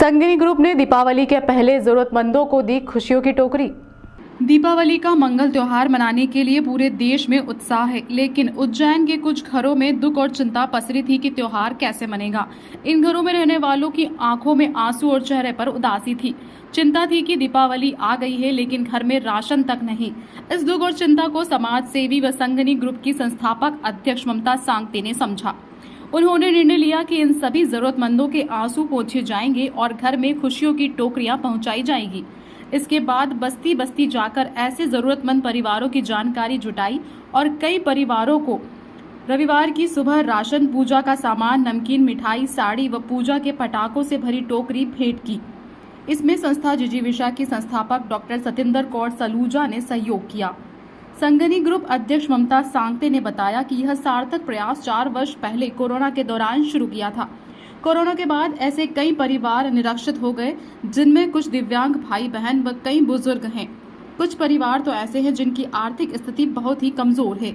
संगिनी group ने दीपावली के पहले जरूरतमंदों को दी खुशियों की टोकरी। दीपावली का मंगल त्योहार मनाने के लिए पूरे देश में उत्साह है, लेकिन उज्जैन के कुछ घरों में दुख और चिंता पसरी थी कि त्योहार कैसे मनेगा। इन घरों में रहने वालों की आंखों में आंसू और चेहरे पर उदासी थी। चिंता थी कि दीपावली आ गई है लेकिन घर में राशन तक नहीं। इस दुख और चिंता को समाज सेवी व संगिनी ग्रुप की संस्थापक अध्यक्ष ममता सांगते ने समझा। उन्होंने निर्णय लिया कि इन सभी जरूरतमंदों के आंसू पोंछे जाएंगे और घर में खुशियों की टोकरियां पहुंचाई जाएगी। इसके बाद बस्ती बस्ती जाकर ऐसे जरूरतमंद परिवारों की जानकारी जुटाई और कई परिवारों को रविवार की सुबह राशन, पूजा का सामान, नमकीन, मिठाई, साड़ी व पूजा के पटाखों से भरी टोकरी भेंट की। इसमें संस्था जिजीविषा की संस्थापक डॉक्टर सतिंदर कौर सलूजा ने सहयोग किया। संगिनी ग्रुप अध्यक्ष ममता सांगते ने बताया कि यह सार्थक प्रयास 4 वर्ष पहले कोरोना के दौरान शुरू किया था। कोरोना के बाद ऐसे कई परिवार निरक्षित हो गए, जिनमें कुछ दिव्यांग भाई बहन व कई बुजुर्ग हैं। कुछ परिवार तो ऐसे हैं जिनकी आर्थिक स्थिति बहुत ही कमजोर है।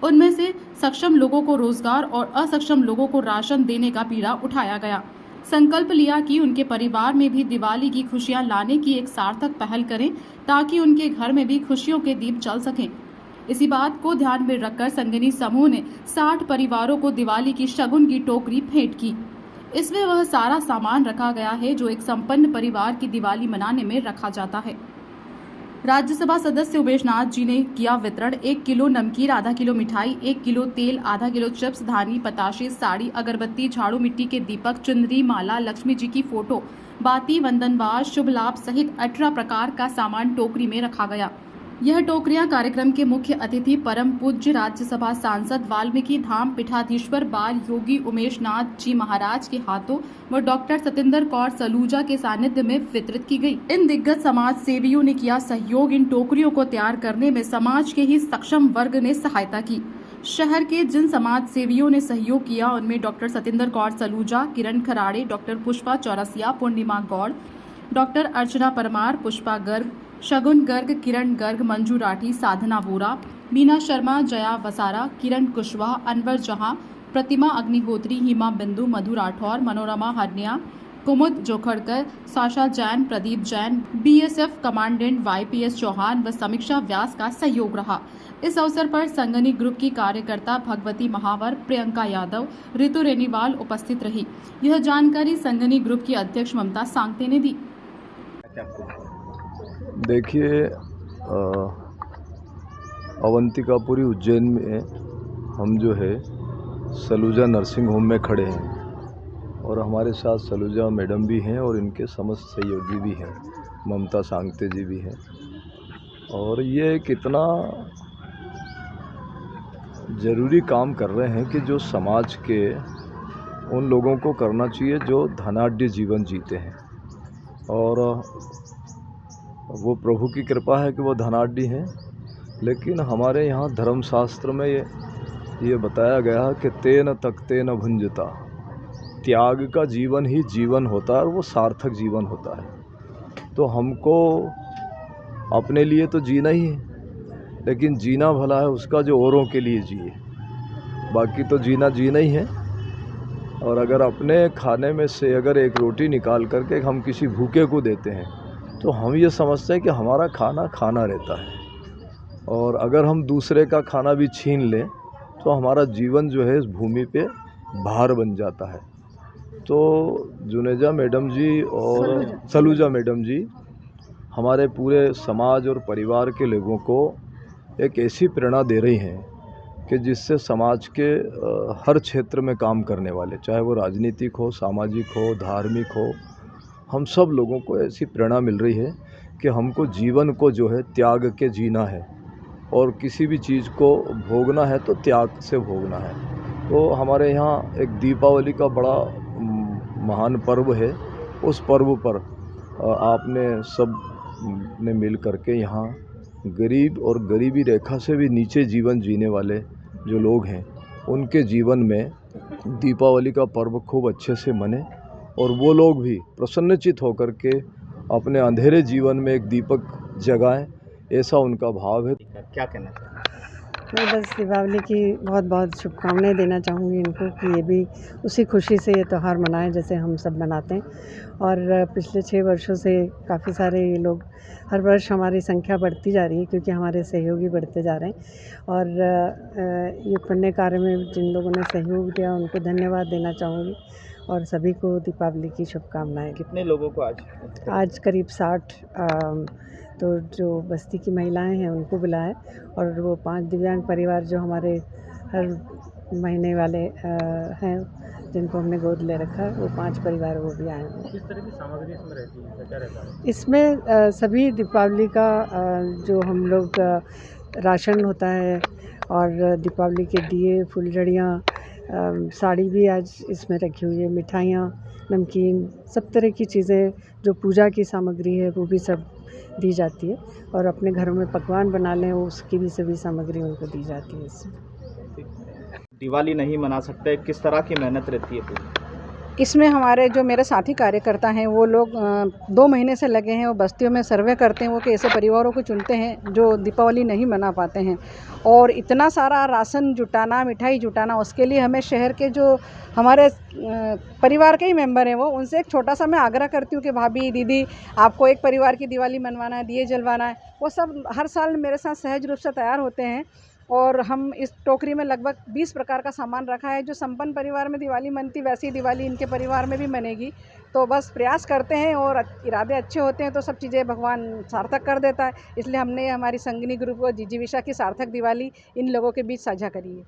उनमें से सक्षम लोगों को रोजगार और असक्षम लोगों को राशन देने का बीड़ा उठाया गया। संकल्प लिया कि उनके परिवार में भी दिवाली की खुशियां लाने की एक सार्थक पहल करें ताकि उनके घर में भी खुशियों के दीप जल सकें। इसी बात को ध्यान में रखकर संगिनी समूह ने 60 परिवारों को दिवाली की शगुन की टोकरी भेंट की। इसमें वह सारा सामान रखा गया है जो एक संपन्न परिवार की दिवाली मनाने में रखा जाता है। राज्यसभा सदस्य उमेश नाथ जी ने किया वितरण। 1 किलो नमकीन, आधा किलो मिठाई, 1 किलो तेल, आधा किलो चिप्स, धानी, पताशे, साड़ी, अगरबत्ती, झाड़ू, मिट्टी के दीपक, चुनरी, माला, लक्ष्मी जी की फोटो, बाती, वंदनवार, शुभ लाभ सहित 18 प्रकार का सामान टोकरी में रखा गया। यह टोकरियां कार्यक्रम के मुख्य अतिथि परम पूज्य राज्यसभा सांसद वाल्मीकि धाम पीठाधीश्वर बाल योगी उमेश नाथ जी महाराज के हाथों व डॉक्टर सतिंदर कौर सलूजा के सानिध्य में वितरित की गई। इन दिग्गज समाज सेवियों ने किया सहयोग। इन टोकरियों को तैयार करने में समाज के ही सक्षम वर्ग ने सहायता की। शहर के जिन समाज सेवियों ने सहयोग किया उनमें doctor Satinder Kaur Saluja, Kiran Kharade, doctor Pushpa Chaurasia, Purnima Gaur, doctor Archana Parmar, Pushpa Garg, Shagun Garg, Kiran Garg, Manju Rathi, Sadhana Vora, Meena Sharma, Jaya Vasara, Kiran Kushwaha, Anwar Jahan, Pratima Agnihotri, Hima Bindu, Madhu Rathore, Manorama Harania, Kumud Jokhadkar, Sasha Jain, Pradeep Jain, BSF commandant YPS Chauhan व समीक्षा व्यास का सहयोग रहा। इस अवसर पर संगिनी ग्रुप की कार्यकर्ता भगवती महावर, प्रियंका यादव, ऋतु रेनीवाल उपस्थित रही। यह जानकारी संगिनी ग्रुप की अध्यक्ष ममता सांगते ने दी। देखिए, अवंतिकापुरी उज्जैन में हम जो है सलूजा नर्सिंग होम में खड़े हैं और हमारे साथ सलूजा मैडम भी हैं और इनके समस्त सहयोगी भी हैं, ममता सांगते जी भी हैं। और ये कितना ज़रूरी काम कर रहे हैं कि जो समाज के उन लोगों को करना चाहिए जो धनाढ्य जीवन जीते हैं। और वो प्रभु की कृपा है कि वो धनाढ्य हैं, लेकिन हमारे यहाँ धर्मशास्त्र में ये बताया गया कि तेन तकते न भुंजता, त्याग का जीवन ही जीवन होता है और वो सार्थक जीवन होता है। तो हमको अपने लिए तो जीना ही है, लेकिन जीना भला है उसका जो औरों के लिए जिए। बाकी तो जीना ही है। और अगर अपने खाने में से अगर एक रोटी निकाल करके हम किसी भूखे को देते हैं तो हम ये समझते हैं कि हमारा खाना खाना रहता है। और अगर हम दूसरे का खाना भी छीन लें तो हमारा जीवन जो है इस भूमि पे भार बन जाता है। तो जुनेजा मैडम जी और सलूजा मैडम जी हमारे पूरे समाज और परिवार के लोगों को एक ऐसी प्रेरणा दे रही हैं कि जिससे समाज के हर क्षेत्र में काम करने वाले, चाहे वो राजनीतिक हो, सामाजिक हो, धार्मिक हो, हम सब लोगों को ऐसी प्रेरणा मिल रही है कि हमको जीवन को जो है त्याग के जीना है और किसी भी चीज़ को भोगना है तो त्याग से भोगना है। तो हमारे यहाँ एक दीपावली का बड़ा महान पर्व है। उस पर्व पर आपने सब ने मिल करके यहाँ गरीब और गरीबी रेखा से भी नीचे जीवन जीने वाले जो लोग हैं उनके जीवन में दीपावली का पर्व खूब अच्छे से मने और वो लोग भी प्रसन्नचित होकर के अपने अंधेरे जीवन में एक दीपक जगाएं, ऐसा उनका भाव है। क्या कहना चाहिए? मैं बस दीपावली की बहुत बहुत शुभकामनाएं देना चाहूँगी इनको कि ये भी उसी खुशी से ये त्यौहार मनाएं जैसे हम सब मनाते हैं। और पिछले 6 वर्षों से काफ़ी सारे ये लोग हर वर्ष हमारी संख्या बढ़ती जा रही है क्योंकि हमारे सहयोगी बढ़ते जा रहे हैं। और ये पुण्य कार्य में जिन लोगों ने सहयोग दिया उनको धन्यवाद देना चाहूँगी और सभी को दीपावली की शुभकामनाएं। कितने लोगों को आज करीब 60 तो जो बस्ती की महिलाएं हैं उनको बुलाया और वो 5 दिव्यांग परिवार जो हमारे हर महीने वाले हैं जिनको हमने गोद ले रखा है वो 5 परिवार वो भी आए हैं। किस तरह की सामग्री इसमें रहती है, क्या रहता है? इसमें सभी दीपावली का जो हम लोग राशन होता है और दीपावली के दिए, फुलझड़ियाँ, साड़ी भी आज इसमें रखी हुई है, मिठाइयाँ, नमकीन, सब तरह की चीज़ें जो पूजा की सामग्री है वो भी सब दी जाती है। और अपने घरों में पकवान बना लें उसकी भी सभी सामग्री उनको दी जाती है इससे। दिवाली नहीं मना सकते, किस तरह की मेहनत रहती है पूरी? इसमें हमारे जो मेरे साथी कार्यकर्ता हैं वो लोग 2 महीने से लगे हैं। वो बस्तियों में सर्वे करते हैं, वो कि ऐसे परिवारों को चुनते हैं जो दीपावली नहीं मना पाते हैं और इतना सारा राशन जुटाना, मिठाई जुटाना, उसके लिए हमें शहर के जो हमारे परिवार के ही मेंबर हैं वो उनसे एक छोटा सा मैं आग्रह करती हूँ कि भाभी, दीदी, आपको एक परिवार की दिवाली मनवाना है, दिए जलवाना है, वो सब हर साल मेरे साथ सहज रूप से तैयार होते हैं। और हम इस टोकरी में लगभग 20 प्रकार का सामान रखा है। जो संपन्न परिवार में दिवाली मनती वैसी दिवाली इनके परिवार में भी मनेगी। तो बस प्रयास करते हैं और इरादे अच्छे होते हैं तो सब चीज़ें भगवान सार्थक कर देता है। इसलिए हमने हमारी संगिनी ग्रुप को जीजीविषा की सार्थक दिवाली इन लोगों के बीच साझा करी है।